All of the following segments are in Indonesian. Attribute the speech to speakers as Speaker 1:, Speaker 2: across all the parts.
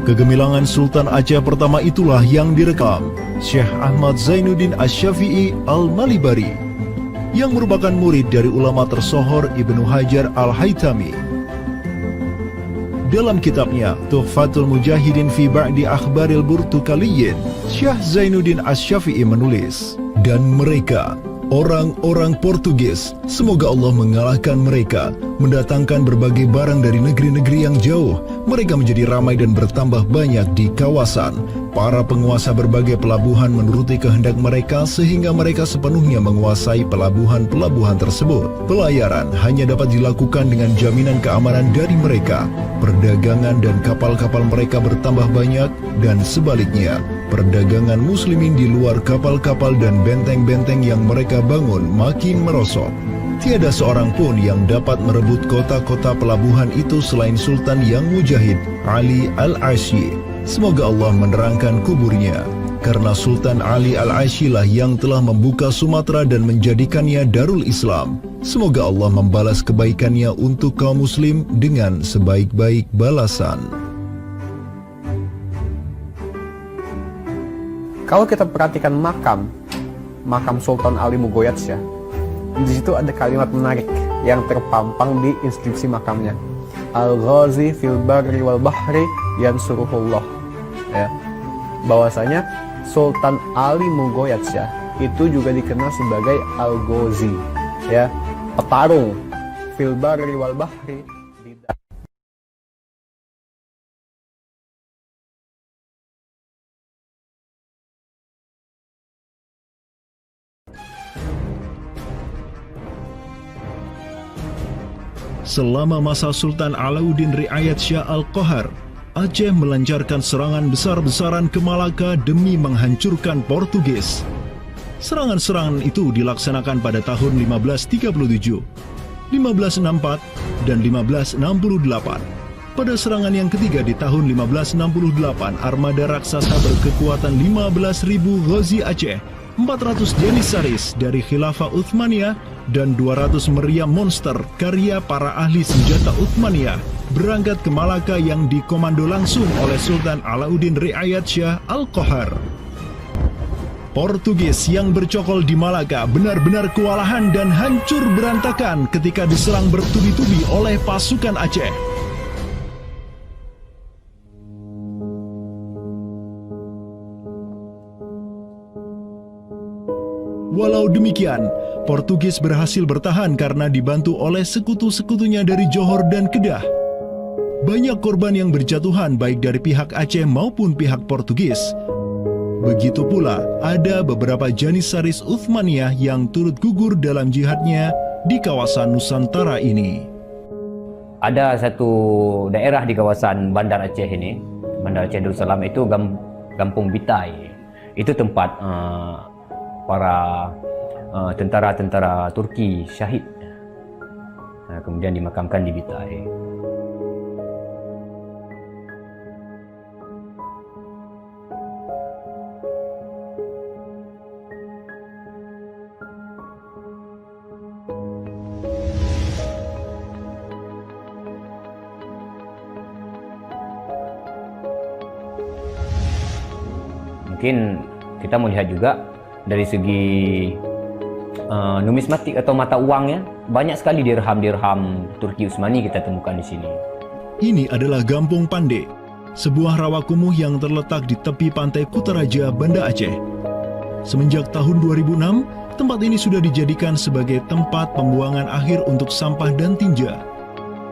Speaker 1: Kegemilangan Sultan Aceh pertama itulah yang direkam Syekh Ahmad Zainuddin Asy-Syafi'i Al-Malibari, yang merupakan murid dari ulama tersohor Ibnu Hajar Al-Haytami. Dalam kitabnya Tuhfatul Mujahidin fi Ba'di Akhbaril Burtukaliyin, Syekh Zainuddin Asy-Syafi'i menulis, "Dan mereka, orang-orang Portugis, semoga Allah mengalahkan mereka, mendatangkan berbagai barang dari negeri-negeri yang jauh. Mereka menjadi ramai dan bertambah banyak di kawasan. Para penguasa berbagai pelabuhan menuruti kehendak mereka sehingga mereka sepenuhnya menguasai pelabuhan-pelabuhan tersebut. Pelayaran hanya dapat dilakukan dengan jaminan keamanan dari mereka. Perdagangan dan kapal-kapal mereka bertambah banyak, dan sebaliknya, perdagangan muslimin di luar kapal-kapal dan benteng-benteng yang mereka bangun makin merosot. Tiada seorang pun yang dapat merebut kota-kota pelabuhan itu selain Sultan yang Mujahid, Ali Al-Asy. Semoga Allah menerangkan kuburnya. Karena Sultan Ali Al-Asy lah yang telah membuka Sumatera dan menjadikannya Darul Islam. Semoga Allah membalas kebaikannya untuk kaum muslim dengan sebaik-baik balasan."
Speaker 2: Kalau kita perhatikan makam Sultan Ali Mugoyatsya, di situ ada kalimat menarik yang terpampang di inskripsi makamnya. Al-Ghazi fil barri wal bahri yansuruhullah. Ya. Bahwasanya Sultan Ali Mugoyatsya itu juga dikenal sebagai Al-Ghazi, ya, petarung fil barri wal bahri.
Speaker 1: Selama masa Sultan Alauddin Riayat Shah Al-Qahar, Aceh melancarkan serangan besar-besaran ke Malaka demi menghancurkan Portugis. Serangan-serangan itu dilaksanakan pada tahun 1537, 1564, dan 1568. Pada serangan yang ketiga di tahun 1568, armada raksasa berkekuatan 15.000 Ghazi Aceh, 400 Janissaris dari Khilafah Uthmaniyah, dan 200 meriam monster karya para ahli senjata Uthmaniyah berangkat ke Malaka yang dikomando langsung oleh Sultan Alauddin Riayat Shah Al-Qahar. Portugis yang bercokol di Malaka benar-benar kewalahan dan hancur berantakan ketika diserang bertubi-tubi oleh pasukan Aceh. Walau demikian, Portugis berhasil bertahan karena dibantu oleh sekutu-sekutunya dari Johor dan Kedah. Banyak korban yang berjatuhan baik dari pihak Aceh maupun pihak Portugis. Begitu pula ada beberapa Janissaris Uthmaniyah yang turut gugur dalam jihadnya di kawasan Nusantara ini.
Speaker 3: Ada satu daerah di kawasan Bandar Aceh ini, Bandar Aceh Darussalam itu Kampung Bitai. Itu tempat para tentara-tentara Turki syahid, kemudian dimakamkan di Bitai. Mungkin kita melihat juga dari segi numismatik atau mata uangnya, banyak sekali dirham-dirham Turki Utsmani kita temukan di sini.
Speaker 1: Ini adalah Gampung Pande, sebuah rawa kumuh yang terletak di tepi pantai Kutaraja, Banda Aceh. Semenjak tahun 2006, tempat ini sudah dijadikan sebagai tempat pembuangan akhir untuk sampah dan tinja.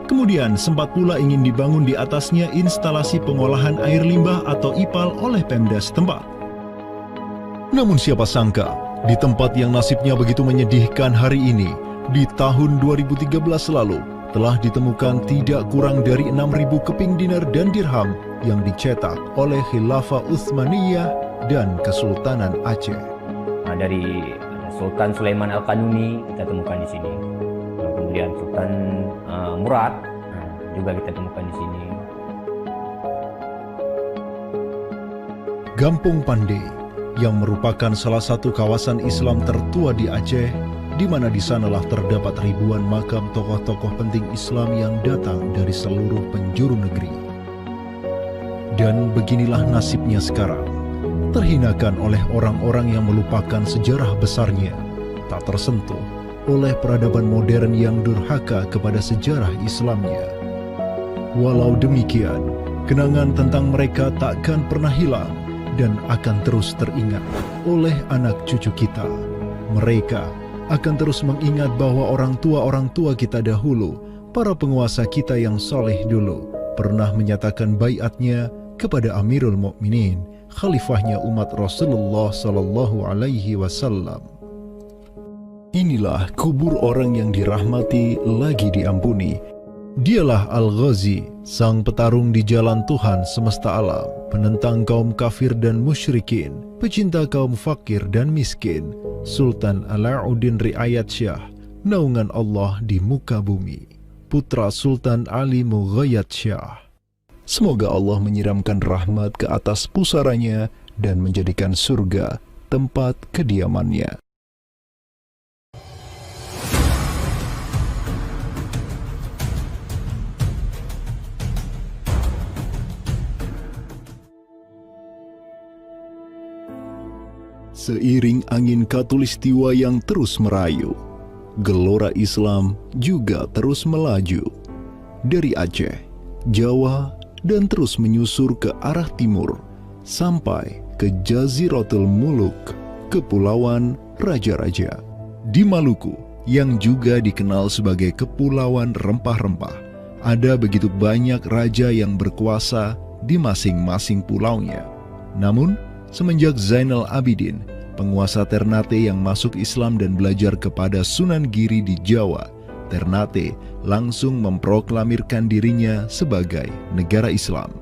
Speaker 1: Kemudian sempat pula ingin dibangun di atasnya instalasi pengolahan air limbah atau IPAL oleh Pemda setempat. Namun siapa sangka, di tempat yang nasibnya begitu menyedihkan hari ini, di tahun 2013 lalu, telah ditemukan tidak kurang dari 6.000 keping dinar dan dirham yang dicetak oleh Khilafah Utsmaniyah dan Kesultanan Aceh.
Speaker 3: Dari Sultan Sulaiman Al-Qanuni kita temukan di sini. Kemudian Sultan Murad juga kita temukan di sini.
Speaker 1: Gampung Pande yang merupakan salah satu kawasan Islam tertua di Aceh, di mana di sanalah terdapat ribuan makam tokoh-tokoh penting Islam yang datang dari seluruh penjuru negeri. Dan beginilah nasibnya sekarang, terhinakan oleh orang-orang yang melupakan sejarah besarnya, tak tersentuh oleh peradaban modern yang durhaka kepada sejarah Islamnya. Walau demikian, kenangan tentang mereka takkan pernah hilang dan akan terus teringat oleh anak cucu kita. Mereka akan terus mengingat bahwa orang tua kita dahulu, para penguasa kita yang soleh dulu, pernah menyatakan baiatnya kepada Amirul Mukminin, khalifahnya umat Rasulullah Sallallahu Alaihi Wasallam. Inilah kubur orang yang dirahmati lagi diampuni. Dialah Al-Ghazi, sang petarung di jalan Tuhan semesta alam, penentang kaum kafir dan musyrikin, pecinta kaum fakir dan miskin, Sultan Alauddin Riayat Syah, naungan Allah di muka bumi, putra Sultan Ali Mughayat Syah. Semoga Allah menyiramkan rahmat ke atas pusaranya dan menjadikan surga tempat kediamannya. Seiring angin Katulistiwa yang terus merayu, gelora Islam juga terus melaju dari Aceh, Jawa, dan terus menyusur ke arah timur sampai ke Jaziratul Muluk, Kepulauan Raja-Raja. Di Maluku, yang juga dikenal sebagai Kepulauan Rempah-Rempah, ada begitu banyak raja yang berkuasa di masing-masing pulaunya. Namun, semenjak Zainal Abidin, penguasa Ternate yang masuk Islam dan belajar kepada Sunan Giri di Jawa, Ternate langsung memproklamirkan dirinya sebagai negara Islam.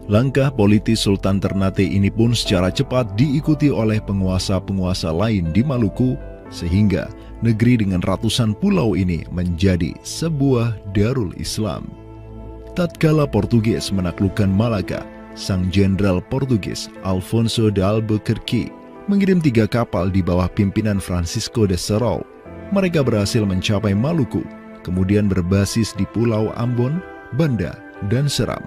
Speaker 1: Langkah politis Sultan Ternate ini pun secara cepat diikuti oleh penguasa-penguasa lain di Maluku, sehingga negeri dengan ratusan pulau ini menjadi sebuah darul Islam. Tatkala Portugis menaklukkan Malaka, sang jenderal Portugis Alfonso de Albuquerque mengirim 3 kapal di bawah pimpinan Francisco de Serrao. Mereka berhasil mencapai Maluku, kemudian berbasis di Pulau Ambon, Banda, dan Seram.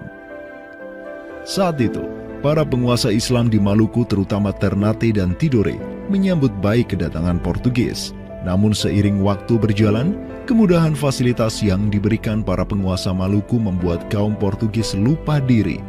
Speaker 1: Saat itu, para penguasa Islam di Maluku terutama Ternate dan Tidore menyambut baik kedatangan Portugis. Namun seiring waktu berjalan, kemudahan fasilitas yang diberikan para penguasa Maluku membuat kaum Portugis lupa diri.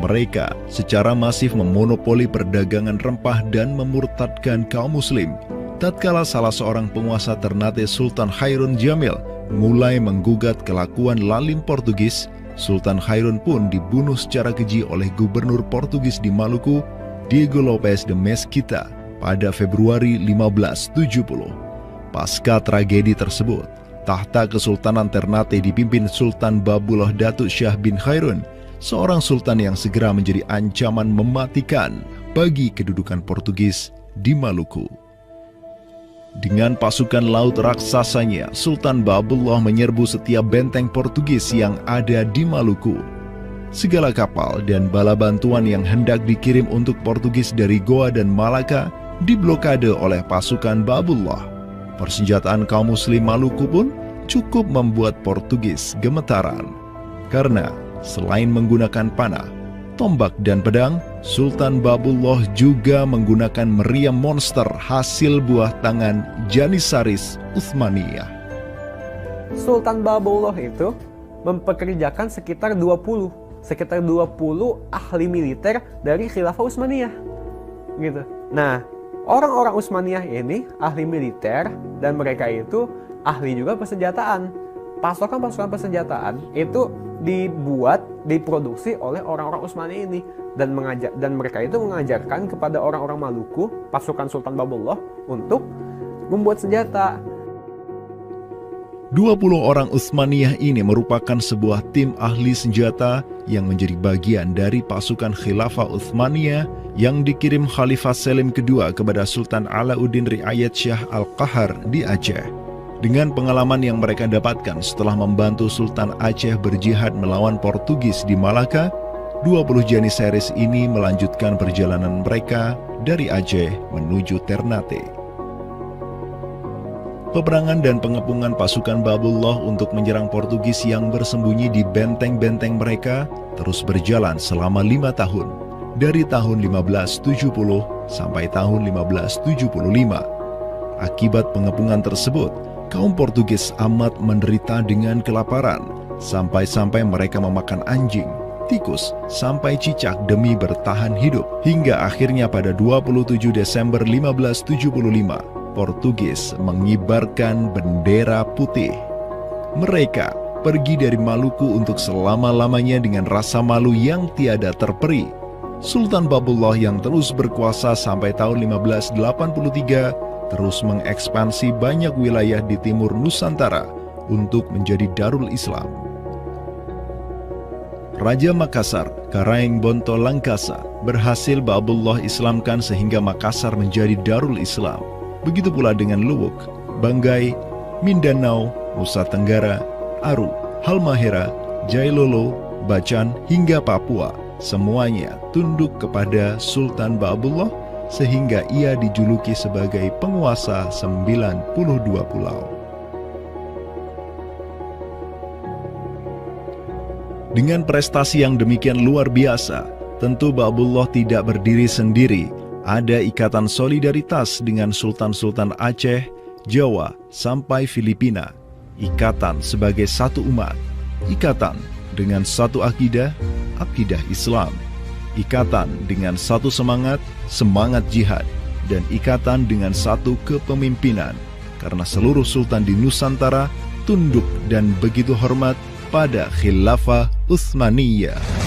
Speaker 1: Mereka secara masif memonopoli perdagangan rempah dan memurtadkan kaum muslim. Tatkala salah seorang penguasa Ternate, Sultan Hairun Jamil, mulai menggugat kelakuan lalim Portugis, Sultan Hairun pun dibunuh secara keji oleh gubernur Portugis di Maluku, Diego Lopes de Mesquita, pada Februari 1570. Pasca tragedi tersebut, tahta Kesultanan Ternate dipimpin Sultan Babullah Datuk Syah bin Hairun, seorang sultan yang segera menjadi ancaman mematikan bagi kedudukan Portugis di Maluku. Dengan pasukan laut raksasanya, Sultan Babullah menyerbu setiap benteng Portugis yang ada di Maluku. Segala kapal dan bala bantuan yang hendak dikirim untuk Portugis dari Goa dan Malaka diblokade oleh pasukan Babullah. Persenjataan kaum muslim Maluku pun cukup membuat Portugis gemetaran. Karena selain menggunakan panah, tombak dan pedang, Sultan Babullah juga menggunakan meriam monster hasil buah tangan Janissaris Utsmaniyah.
Speaker 2: Sultan Babullah itu mempekerjakan sekitar 20 ahli militer dari Khilafah Utsmaniyah. Gitu. Nah, orang-orang Utsmaniyah ini ahli militer dan mereka itu ahli juga persenjataan. Pasukan-pasukan persenjataan itu diproduksi oleh orang-orang Utsmani ini dan mereka itu mengajarkan kepada orang-orang Maluku, pasukan Sultan Babullah, untuk membuat senjata.
Speaker 1: 20 orang Utsmaniyah ini merupakan sebuah tim ahli senjata yang menjadi bagian dari pasukan Khilafah Utsmaniyah yang dikirim Khalifah Selim II kepada Sultan Alauddin Riayat Syah Al-Qahar di Aceh. Dengan pengalaman yang mereka dapatkan setelah membantu Sultan Aceh berjihad melawan Portugis di Malaka, 20 Janissaris ini melanjutkan perjalanan mereka dari Aceh menuju Ternate. Peperangan dan pengepungan pasukan Babullah untuk menyerang Portugis yang bersembunyi di benteng-benteng mereka terus berjalan selama 5 tahun, dari tahun 1570 sampai tahun 1575. Akibat pengepungan tersebut, kaum Portugis amat menderita dengan kelaparan, sampai-sampai mereka memakan anjing, tikus, sampai cicak demi bertahan hidup. Hingga akhirnya pada 27 Desember 1575, Portugis mengibarkan bendera putih. Mereka pergi dari Maluku untuk selama-lamanya dengan rasa malu yang tiada terperi. Sultan Babullah yang terus berkuasa sampai tahun 1583 terus mengekspansi banyak wilayah di timur Nusantara untuk menjadi Darul Islam. Raja Makassar, Karaeng Bonto Langkasa, berhasil Babullah Islamkan sehingga Makassar menjadi Darul Islam. Begitu pula dengan Luwuk, Banggai, Mindanao, Nusa Tenggara, Aru, Halmahera, Jailolo, Bacan, hingga Papua. Semuanya tunduk kepada Sultan Babullah sehingga ia dijuluki sebagai penguasa 92 pulau. Dengan prestasi yang demikian luar biasa, tentu Babullah tidak berdiri sendiri. Ada ikatan solidaritas dengan sultan-sultan Aceh, Jawa, sampai Filipina. Ikatan sebagai satu umat. Ikatan dengan satu akidah, akidah Islam. Ikatan dengan satu semangat, semangat jihad. Dan ikatan dengan satu kepemimpinan. Karena seluruh sultan di Nusantara tunduk dan begitu hormat pada Khilafah Utsmaniyah.